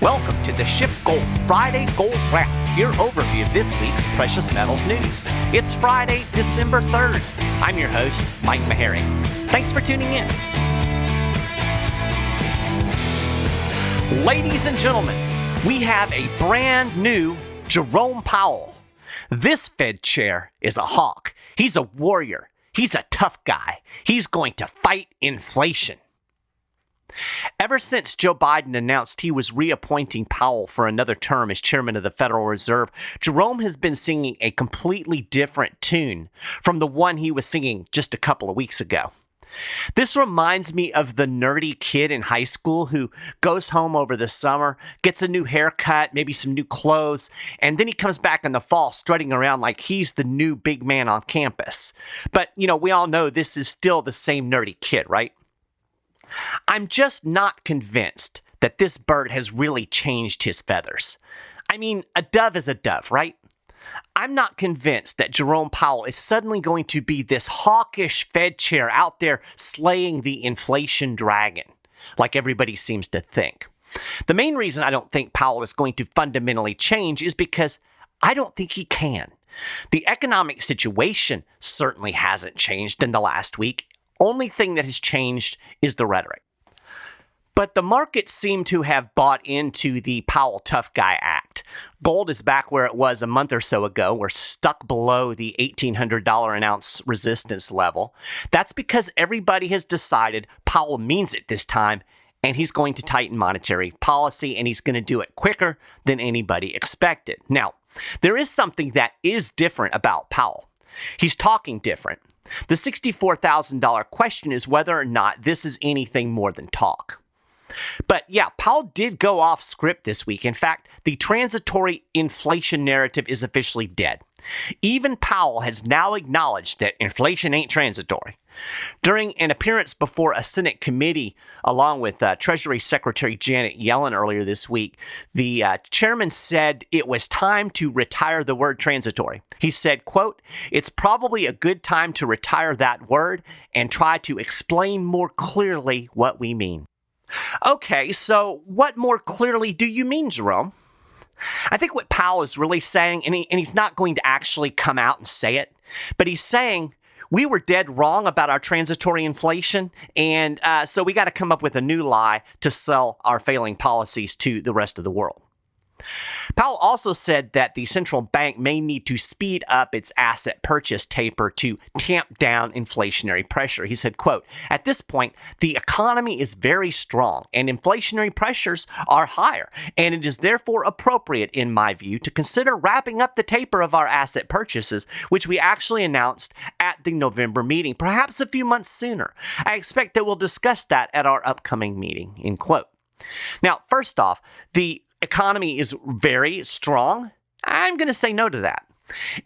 Welcome to the SchiffGold Friday Gold Wrap, your overview of this week's precious metals news. It's Friday, December 3rd. I'm your host, Mike Maharrey. Thanks for tuning in. Ladies and gentlemen, we have a brand new Jerome Powell. This Fed chair is a hawk. He's a warrior. He's a tough guy. He's going to fight inflation. Ever since Joe Biden announced he was reappointing Powell for another term as chairman of the Federal Reserve, Jerome has been singing a completely different tune from the one he was singing just a couple of weeks ago. This reminds me of the nerdy kid in high school who goes home over the summer, gets a new haircut, maybe some new clothes, and then he comes back in the fall strutting around like he's the new big man on campus. But, we all know this is still the same nerdy kid, right? I'm just not convinced that this bird has really changed his feathers. I mean, a dove is a dove, right? I'm not convinced that Jerome Powell is suddenly going to be this hawkish Fed chair out there slaying the inflation dragon, like everybody seems to think. The main reason I don't think Powell is going to fundamentally change is because I don't think he can. The economic situation certainly hasn't changed in the last week. Only thing that has changed is the rhetoric. But the markets seem to have bought into the Powell Tough Guy Act. Gold is back where it was a month or so ago. We're stuck below the $1,800 an ounce resistance level. That's because everybody has decided Powell means it this time, and he's going to tighten monetary policy, and he's going to do it quicker than anybody expected. Now, there is something that is different about Powell. He's talking different. The $64,000 question is whether or not this is anything more than talk. But yeah, Powell did go off script this week. In fact, the transitory inflation narrative is officially dead. Even Powell has now acknowledged that inflation ain't transitory. During an appearance before a Senate committee, along with Treasury Secretary Janet Yellen earlier this week, the chairman said it was time to retire the word transitory. He said, quote, "It's probably a good time to retire that word and try to explain more clearly what we mean." Okay, so what more clearly do you mean, Jerome? I think what Powell is really saying, and he's not going to actually come out and say it, but he's saying we were dead wrong about our transitory inflation, and so we got to come up with a new lie to sell our failing policies to the rest of the world. Powell also said that the central bank may need to speed up its asset purchase taper to tamp down inflationary pressure. He said, quote, "At this point, the economy is very strong and inflationary pressures are higher, and it is therefore appropriate, in my view, to consider wrapping up the taper of our asset purchases, which we actually announced at the November meeting, perhaps a few months sooner. I expect that we'll discuss that at our upcoming meeting," end quote. Now, first off, the economy is very strong. I'm going to say no to that.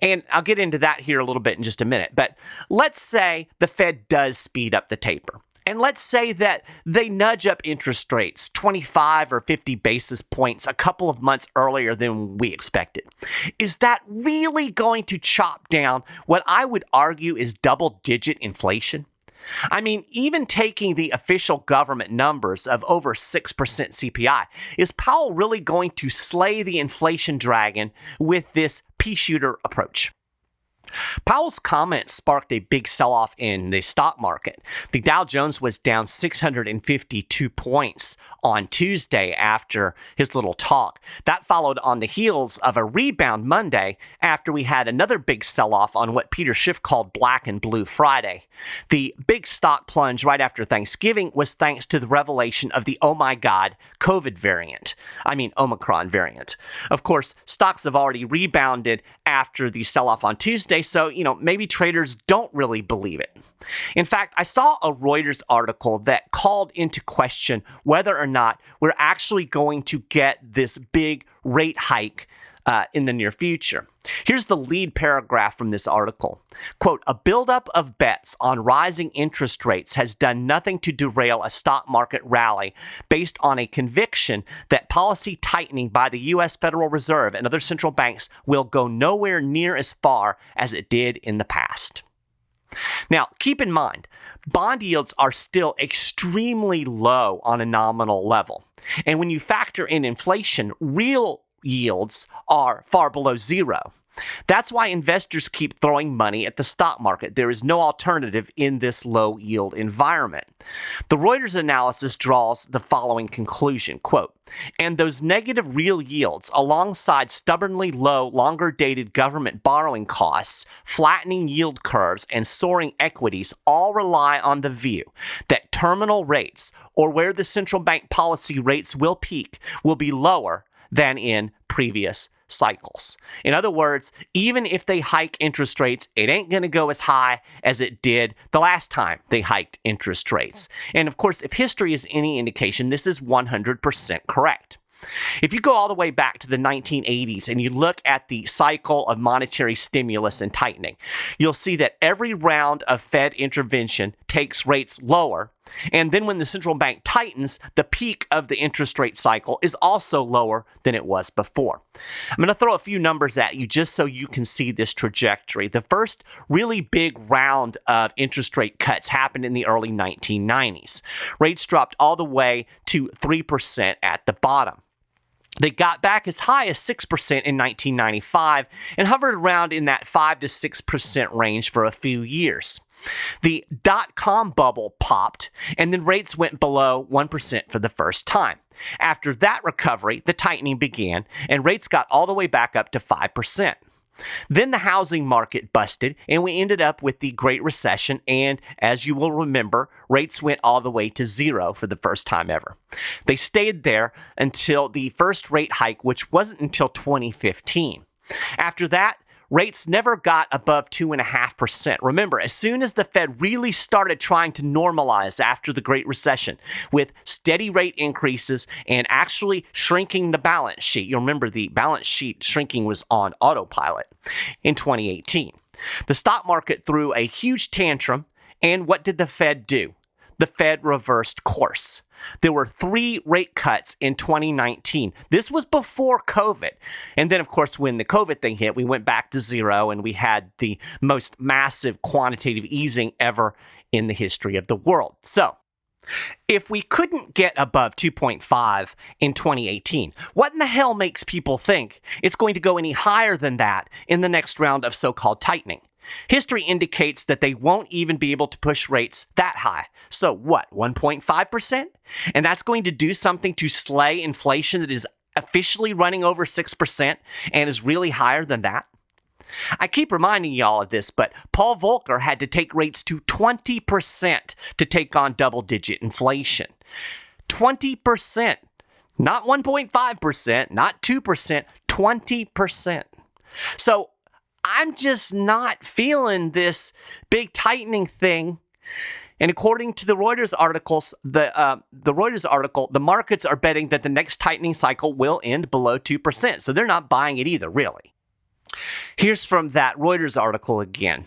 And I'll get into that here a little bit in just a minute. But let's say the Fed does speed up the taper. And let's say that they nudge up interest rates 25 or 50 basis points a couple of months earlier than we expected. Is that really going to chop down what I would argue is double-digit inflation? I mean, even taking the official government numbers of over 6% CPI, is Powell really going to slay the inflation dragon with this pea-shooter approach? Powell's comments sparked a big sell-off in the stock market. The Dow Jones was down 652 points on Tuesday after his little talk. That followed on the heels of a rebound Monday after we had another big sell-off on what Peter Schiff called Black and Blue Friday. The big stock plunge right after Thanksgiving was thanks to the revelation of the oh my god COVID variant. Omicron variant. Of course, stocks have already rebounded after the sell-off on Tuesday, so, maybe traders don't really believe it. In fact, I saw a Reuters article that called into question whether or not we're actually going to get this big rate hike in the near future. Here's the lead paragraph from this article. Quote, "A buildup of bets on rising interest rates has done nothing to derail a stock market rally based on a conviction that policy tightening by the U.S. Federal Reserve and other central banks will go nowhere near as far as it did in the past." Now, keep in mind, bond yields are still extremely low on a nominal level. And when you factor in inflation, real yields are far below zero. That's why investors keep throwing money at the stock market. There is no alternative in this low yield environment. The Reuters analysis draws the following conclusion, quote, and those negative real yields alongside stubbornly low, longer dated government borrowing costs, flattening yield curves, and soaring equities all rely on the view that terminal rates, or where the central bank policy rates will peak, will be lower than in previous cycles. In other words, even if they hike interest rates, it ain't going to go as high as it did the last time they hiked interest rates. And of course, if history is any indication, this is 100% correct. If you go all the way back to the 1980s and you look at the cycle of monetary stimulus and tightening, you'll see that every round of Fed intervention takes rates lower. And then when the central bank tightens, the peak of the interest rate cycle is also lower than it was before. I'm going to throw a few numbers at you just so you can see this trajectory. The first really big round of interest rate cuts happened in the early 1990s. Rates dropped all the way to 3% at the bottom. They got back as high as 6% in 1995 and hovered around in that 5 to 6% range for a few years. The dot-com bubble popped, and then rates went below 1% for the first time. After that recovery, the tightening began, and rates got all the way back up to 5%. Then the housing market busted, and we ended up with the Great Recession, and as you will remember, rates went all the way to zero for the first time ever. They stayed there until the first rate hike, which wasn't until 2015. After that, rates never got above 2.5%. Remember, as soon as the Fed really started trying to normalize after the Great Recession with steady rate increases and actually shrinking the balance sheet, you'll remember the balance sheet shrinking was on autopilot in 2018. The stock market threw a huge tantrum, and what did the Fed do? The Fed reversed course. There were 3 rate cuts in 2019. This was before COVID. And then, of course, when the COVID thing hit, we went back to zero and we had the most massive quantitative easing ever in the history of the world. So, if we couldn't get above 2.5 in 2018, what in the hell makes people think it's going to go any higher than that in the next round of so-called tightening? History indicates that they won't even be able to push rates that high. So what, 1.5%? And that's going to do something to slay inflation that is officially running over 6% and is really higher than that? I keep reminding y'all of this, but Paul Volcker had to take rates to 20% to take on double-digit inflation. 20%. Not 1.5%, not 2%, 20%. So I'm just not feeling this big tightening thing. And according to the Reuters articles, the markets are betting that the next tightening cycle will end below 2%. So they're not buying it either, really. Here's from that Reuters article again.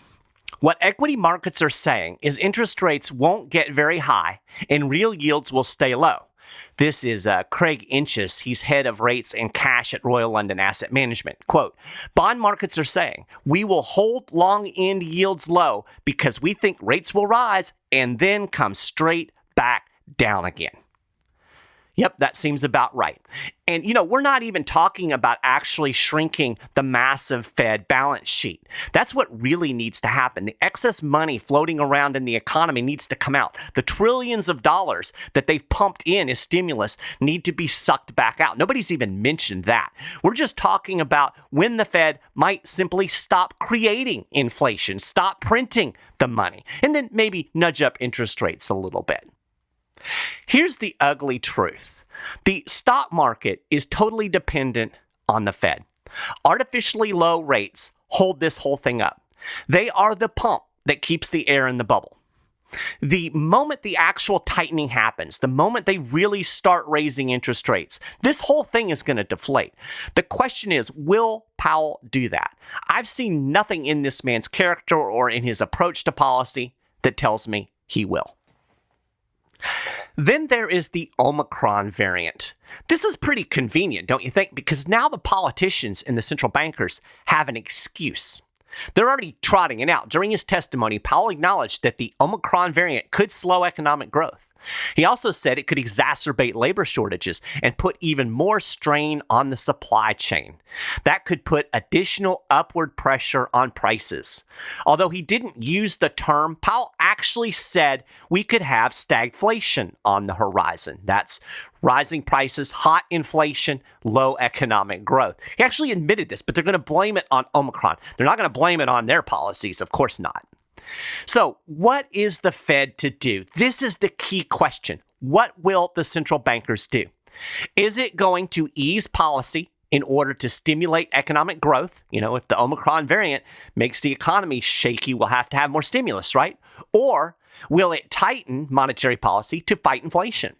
What equity markets are saying is interest rates won't get very high and real yields will stay low. This is Craig Inches. He's head of rates and cash at Royal London Asset Management. Quote, bond markets are saying we will hold long-end yields low because we think rates will rise and then come straight back down again. Yep, that seems about right. And, we're not even talking about actually shrinking the massive Fed balance sheet. That's what really needs to happen. The excess money floating around in the economy needs to come out. The trillions of dollars that they've pumped in as stimulus need to be sucked back out. Nobody's even mentioned that. We're just talking about when the Fed might simply stop creating inflation, stop printing the money, and then maybe nudge up interest rates a little bit. Here's the ugly truth. The stock market is totally dependent on the Fed. Artificially low rates hold this whole thing up. They are the pump that keeps the air in the bubble. The moment the actual tightening happens, the moment they really start raising interest rates, this whole thing is going to deflate. The question is, will Powell do that? I've seen nothing in this man's character or in his approach to policy that tells me he will. Then there is the Omicron variant. This is pretty convenient, don't you think? Because now the politicians and the central bankers have an excuse. They're already trotting it out. During his testimony, Powell acknowledged that the Omicron variant could slow economic growth. He also said it could exacerbate labor shortages and put even more strain on the supply chain. That could put additional upward pressure on prices. Although he didn't use the term, Powell actually said we could have stagflation on the horizon. That's rising prices, hot inflation, low economic growth. He actually admitted this, but they're going to blame it on Omicron. They're not going to blame it on their policies. Of course not. So, what is the Fed to do? This is the key question. What will the central bankers do? Is it going to ease policy in order to stimulate economic growth? You know, if the Omicron variant makes the economy shaky, we'll have to have more stimulus, right? Or will it tighten monetary policy to fight inflation?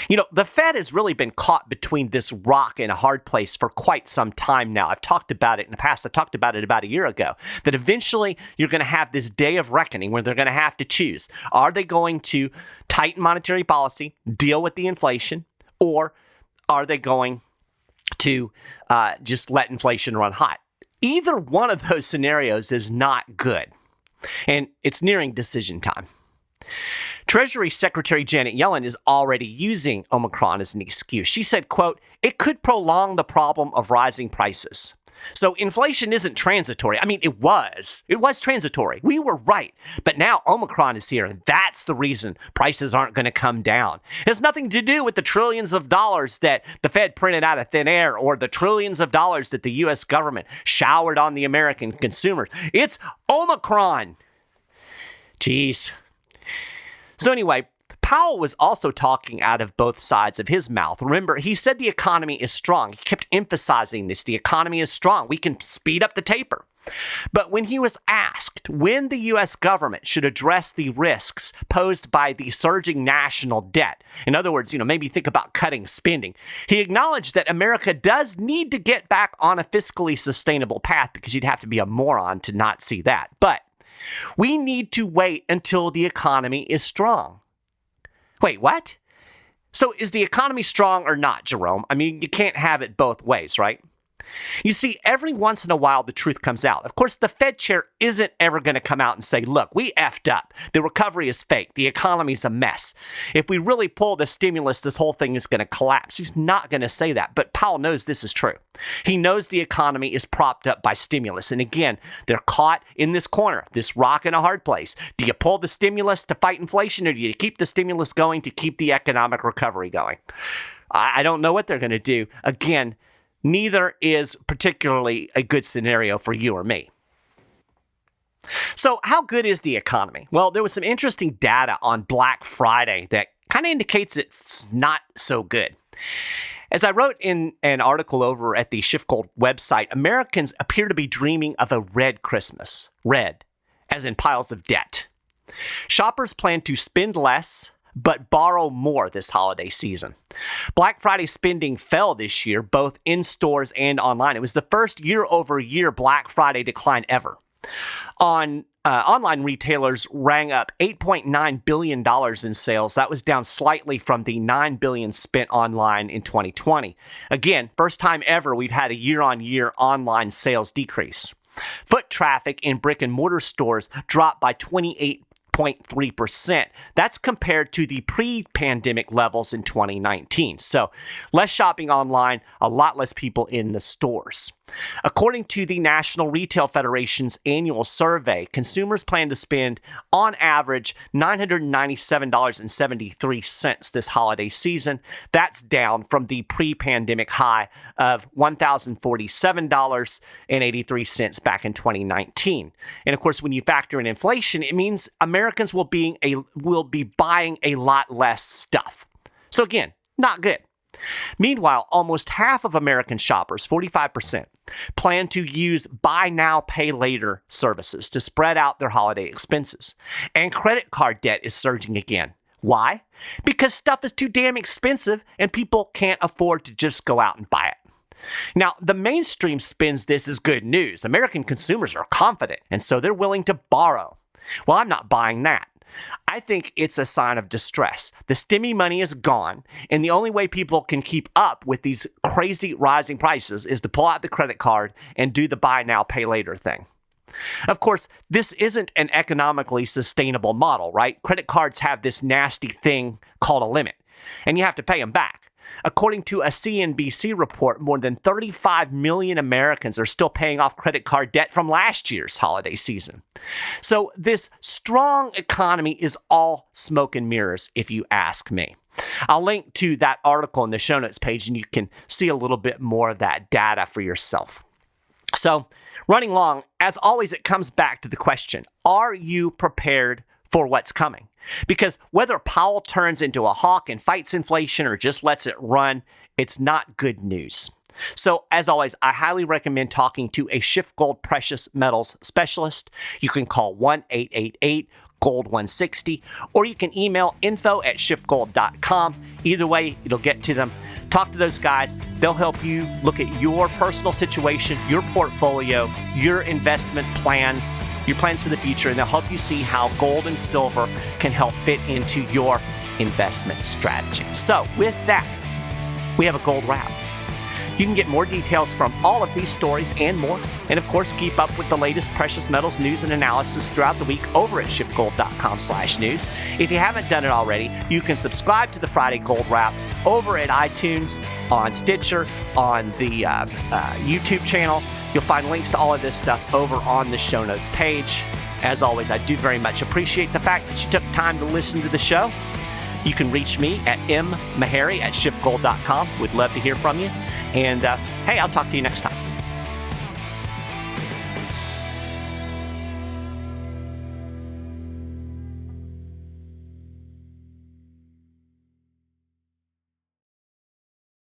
You know, the Fed has really been caught between this rock and a hard place for quite some time now. I've talked about it in the past. I talked about it about a year ago, that eventually you're going to have this day of reckoning where they're going to have to choose. Are they going to tighten monetary policy, deal with the inflation, or are they going to just let inflation run hot? Either one of those scenarios is not good, and it's nearing decision time. Treasury Secretary Janet Yellen is already using Omicron as an excuse. She said, quote, "It could prolong the problem of rising prices." So inflation isn't transitory. I mean, it was transitory. We were right. But now Omicron is here, and that's the reason prices aren't going to come down. It has nothing to do with the trillions of dollars that the Fed printed out of thin air or the trillions of dollars that the U.S. government showered on the American consumers. It's Omicron. Jeez. So anyway, Powell was also talking out of both sides of his mouth. Remember, he said the economy is strong. He kept emphasizing this. The economy is strong. We can speed up the taper. But when he was asked when the U.S. government should address the risks posed by the surging national debt, in other words, maybe think about cutting spending, he acknowledged that America does need to get back on a fiscally sustainable path, because you'd have to be a moron to not see that. But we need to wait until the economy is strong. Wait, what? So is the economy strong or not, Jerome? I mean, you can't have it both ways, right? You see, every once in a while, the truth comes out. Of course, the Fed chair isn't ever going to come out and say, look, we effed up. The recovery is fake. The economy's a mess. If we really pull the stimulus, this whole thing is going to collapse. He's not going to say that. But Powell knows this is true. He knows the economy is propped up by stimulus. And again, they're caught in this corner, this rock in a hard place. Do you pull the stimulus to fight inflation, or do you keep the stimulus going to keep the economic recovery going? I don't know what they're going to do. Again, neither is particularly a good scenario for you or me. So how good is the economy? Well, there was some interesting data on Black Friday that kind of indicates it's not so good. As I wrote in an article over at the SchiffGold website, Americans appear to be dreaming of a red Christmas. Red, as in piles of debt. Shoppers plan to spend less, but borrow more this holiday season. Black Friday spending fell this year, both in stores and online. It was the first year-over-year Black Friday decline ever. Online retailers rang up $8.9 billion in sales. That was down slightly from the $9 billion spent online in 2020. Again, first time ever we've had a year-on-year online sales decrease. Foot traffic in brick-and-mortar stores dropped by 28.3%. That's compared to the pre-pandemic levels in 2019. So less shopping online, a lot less people in the stores. According to the National Retail Federation's annual survey, consumers plan to spend, on average, $997.73 this holiday season. That's down from the pre-pandemic high of $1,047.83 back in 2019. And of course, when you factor in inflation, it means Americans will be buying a lot less stuff. So again, not good. Meanwhile, almost half of American shoppers, 45%, plan to use buy now, pay later services to spread out their holiday expenses. And credit card debt is surging again. Why? Because stuff is too damn expensive and people can't afford to just go out and buy it. Now, the mainstream spins this as good news. American consumers are confident, and so they're willing to borrow. Well, I'm not buying that. I think it's a sign of distress. The stimmy money is gone, and the only way people can keep up with these crazy rising prices is to pull out the credit card and do the buy now, pay later thing. Of course, this isn't an economically sustainable model, right? Credit cards have this nasty thing called a limit, and you have to pay them back. According to a CNBC report, more than 35 million Americans are still paying off credit card debt from last year's holiday season. So this strong economy is all smoke and mirrors, if you ask me. I'll link to that article in the show notes page, and you can see a little bit more of that data for yourself. So, running long, as always, it comes back to the question, are you prepared for what's coming? Because whether Powell turns into a hawk and fights inflation or just lets it run, it's not good news. So, as always, I highly recommend talking to a SchiffGold precious metals specialist. You can call 1-888-GOLD-160, or you can email info@schiffgold.com. Either way, it'll get to them. Talk to those guys. They'll help you look at your personal situation, your portfolio, your investment plans, your plans for the future, and they'll help you see how gold and silver can help fit into your investment strategy. So with that, we have a gold wrap. You can get more details from all of these stories and more, and of course, keep up with the latest precious metals news and analysis throughout the week over at schiffgold.com/news. If you haven't done it already, you can subscribe to the Friday Gold Wrap over at iTunes, on Stitcher, on the YouTube channel. You'll find links to all of this stuff over on the show notes page. As always, I do very much appreciate the fact that you took time to listen to the show. You can reach me at mmaharrey@schiffgold.com. Would love to hear from you. And hey, I'll talk to you next time.